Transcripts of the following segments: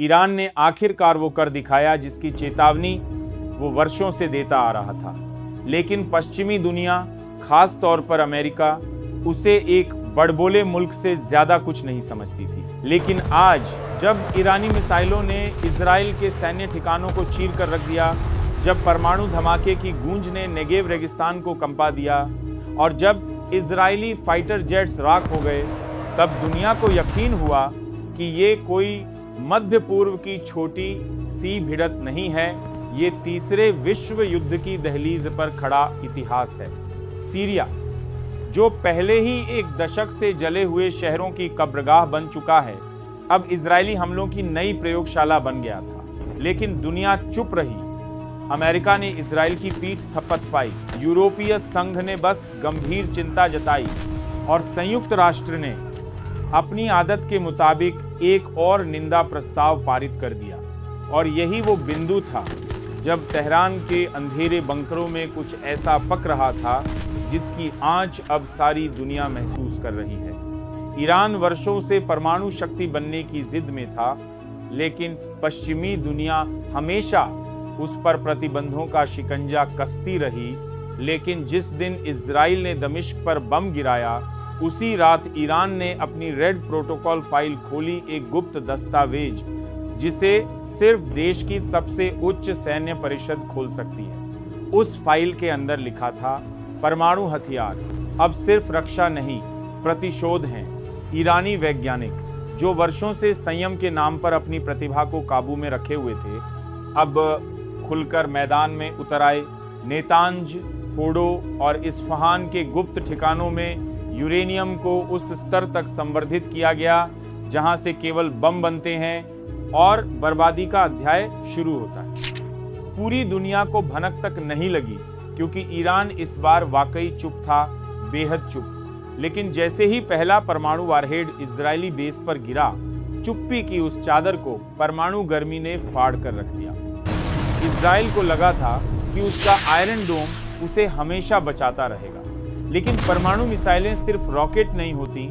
Iran ने आखिरकार वो कर दिखाया जिसकी चेतावनी वो वर्षों से देता आ रहा था। लेकिन पश्चिमी दुनिया, खास तौर पर अमेरिका, उसे एक बड़बोले मुल्क से ज्यादा कुछ नहीं समझती थी। लेकिन आज जब ईरानी मिसाइलों ने इजराइल के सैन्य ठिकानों को चीर कर रख दिया, जब परमाणु धमाके की गूंज ने नेगेव रेगिस्तान को कंपा दिया और जब इजरायली फाइटर जेट्स राख हो गए, तब दुनिया को यकीन हुआ कि ये कोई मध्य पूर्व की छोटी सी भिड़त नहीं है, ये तीसरे विश्व युद्ध की दहलीज पर खड़ा इतिहास है। सीरिया, जो पहले ही एक दशक से जले हुए शहरों की कब्रगाह बन चुका है, अब इजरायली हमलों की नई प्रयोगशाला बन गया था। लेकिन दुनिया चुप रही। अमेरिका ने इजराइल की पीठ थपथपाई, यूरोपीय संघ ने बस गंभीर चिंता जताई और संयुक्त राष्ट्र ने अपनी आदत के मुताबिक एक और निंदा प्रस्ताव पारित कर दिया। और यही वो बिंदु था जब तेहरान के अंधेरे बंकरों में कुछ ऐसा पक रहा था जिसकी आंच अब सारी दुनिया महसूस कर रही है। ईरान वर्षों से परमाणु शक्ति बनने की जिद में था, लेकिन पश्चिमी दुनिया हमेशा उस पर प्रतिबंधों का शिकंजा कसती रही। लेकिन जिस दिन इजराइल ने दमिश्क पर बम गिराया, उसी रात ईरान ने अपनी रेड प्रोटोकॉल फाइल खोली, एक गुप्त दस्तावेज जिसे सिर्फ देश की सबसे उच्च सैन्य परिषद खोल सकती है। उस फाइल के अंदर लिखा था, परमाणु हथियार अब सिर्फ रक्षा नहीं, प्रतिशोध हैं। ईरानी वैज्ञानिक जो वर्षों से संयम के नाम पर अपनी प्रतिभा को काबू में रखे हुए थे, अब खुलकर मैदान में उतर आए। नेतांज, फोडो और इस्फहान के गुप्त ठिकानों में यूरेनियम को उस स्तर तक संवर्धित किया गया जहां से केवल बम बनते हैं और बर्बादी का अध्याय शुरू होता है। पूरी दुनिया को भनक तक नहीं लगी, क्योंकि ईरान इस बार वाकई चुप था, बेहद चुप। लेकिन जैसे ही पहला परमाणु वारहेड इजरायली बेस पर गिरा, चुप्पी की उस चादर को परमाणु गर्मी ने फाड़ कर रख दिया। इजराइल को लगा था कि उसका आयरन डोम उसे हमेशा बचाता रहेगा। लेकिन परमाणु मिसाइलें सिर्फ रॉकेट नहीं होती,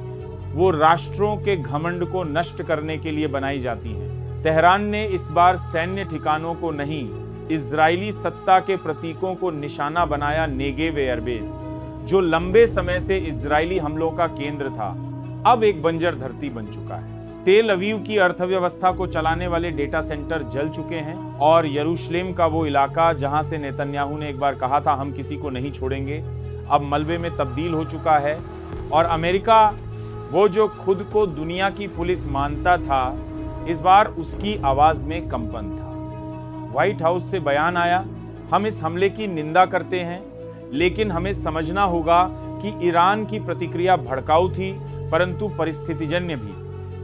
वो राष्ट्रों के घमंड को नष्ट करने के लिए बनाई जाती हैं। तेहरान ने इस बार सैन्य ठिकानों को नहीं, इजरायली सत्ता के प्रतीकों को निशाना बनाया। नेगेव एयरबेस, जो लंबे समय से इजरायली हमलों का केंद्र था, अब एक बंजर धरती बन चुका है। तेल अवीव की अर्थव्यवस्था को चलाने वाले डेटा सेंटर जल चुके हैं और यरूशलेम का वो इलाका जहां से नेतन्याहू ने एक बार कहा था हम किसी को नहीं छोड़ेंगे, अब मलबे में तब्दील हो चुका है। और अमेरिका, वो जो खुद को दुनिया की पुलिस मानता था, इस बार उसकी आवाज में कंपन था। व्हाइट हाउस से बयान आया, हम इस हमले की निंदा करते हैं, लेकिन हमें समझना होगा कि ईरान की प्रतिक्रिया भड़काऊ थी, परंतु परिस्थितिजन्य भी।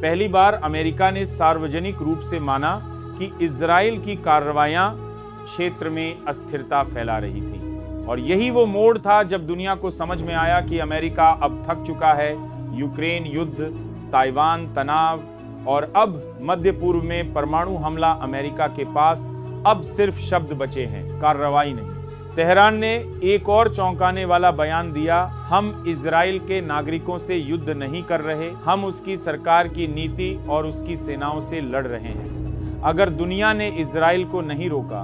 पहली बार अमेरिका ने सार्वजनिक रूप से माना कि इजराइल की कार्रवाइयां क्षेत्र में अस्थिरता फैला रही थी। और यही वो मोड़ था जब दुनिया को समझ में आया कि अमेरिका अब थक चुका है। यूक्रेन युद्ध, ताइवान तनाव और अब मध्य पूर्व में परमाणु हमला, अमेरिका के पास अब सिर्फ शब्द बचे हैं, कार्रवाई नहीं। तेहरान ने एक और चौंकाने वाला बयान दिया, हम इजराइल के नागरिकों से युद्ध नहीं कर रहे, हम उसकी सरकार की नीति और उसकी सेनाओं से लड़ रहे हैं। अगर दुनिया ने इजराइल को नहीं रोका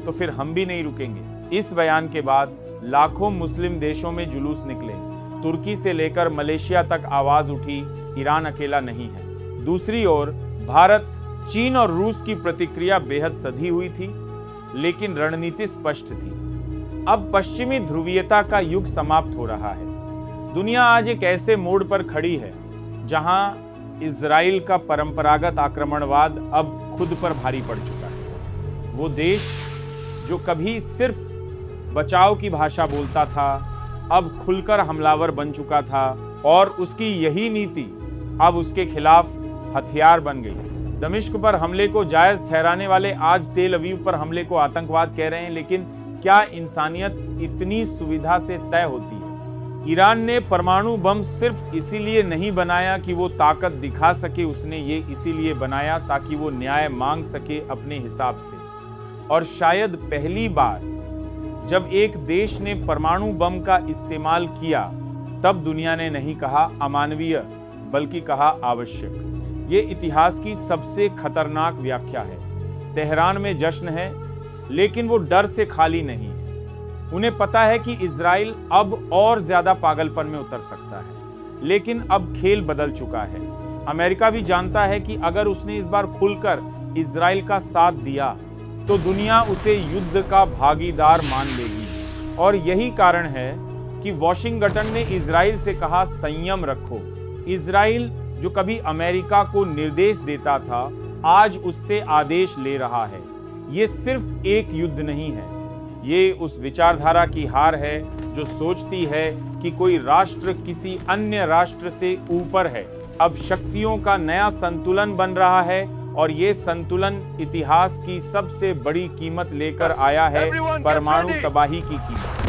तो फिर हम भी नहीं रुकेंगे। इस बयान के बाद लाखों मुस्लिम देशों में जुलूस निकले, तुर्की से लेकर मलेशिया तक आवाज उठी, ईरान अकेला नहीं है। दूसरी ओर भारत, चीन और रूस की प्रतिक्रिया बेहद सधी हुई थी, लेकिन रणनीति स्पष्ट थी। अब पश्चिमी ध्रुवीयता का युग समाप्त हो रहा है। दुनिया आज एक ऐसे मोड़ पर खड़ी है जहां इजराइल का परंपरागत आक्रमणवाद अब खुद पर भारी पड़ चुका है। वो देश जो कभी सिर्फ बचाव की भाषा बोलता था, अब खुलकर हमलावर बन चुका था और उसकी यही नीति अब उसके खिलाफ हथियार बन गई। दमिश्क पर हमले को जायज ठहराने वाले आज तेल अवीव पर हमले को आतंकवाद कह रहे हैं, लेकिन क्या इंसानियत इतनी सुविधा से तय होती है? ईरान ने परमाणु बम सिर्फ इसीलिए नहीं बनाया कि वो ताकत दिखा सके, उसने ये इसीलिए बनाया ताकि वो न्याय मांग सके अपने हिसाब से। और शायद पहली बार जब एक देश ने परमाणु बम का इस्तेमाल किया, तब दुनिया ने नहीं कहा अमानवीय, बल्कि कहा आवश्यक। ये इतिहास की सबसे खतरनाक व्याख्या है। तेहरान में जश्न है, लेकिन वो डर से खाली नहीं है। उन्हें पता है कि इजराइल अब और ज्यादा पागलपन में उतर सकता है, लेकिन अब खेल बदल चुका है। अमेरिका भी जानता है कि अगर उसने इस बार खुलकर इजराइल का साथ दिया तो दुनिया उसे युद्ध का भागीदार मान लेगी। और यही कारण है कि वॉशिंगटन ने इजराइल से कहा, संयम रखो। इजराइल जो कभी अमेरिका को निर्देश देता था, आज उससे आदेश ले रहा है। ये सिर्फ एक युद्ध नहीं है, ये उस विचारधारा की हार है जो सोचती है कि कोई राष्ट्र किसी अन्य राष्ट्र से ऊपर है। अब शक्तियों का नया संतुलन बन रहा है और ये संतुलन इतिहास की सबसे बड़ी कीमत लेकर आया है, परमाणु तबाही की कीमत।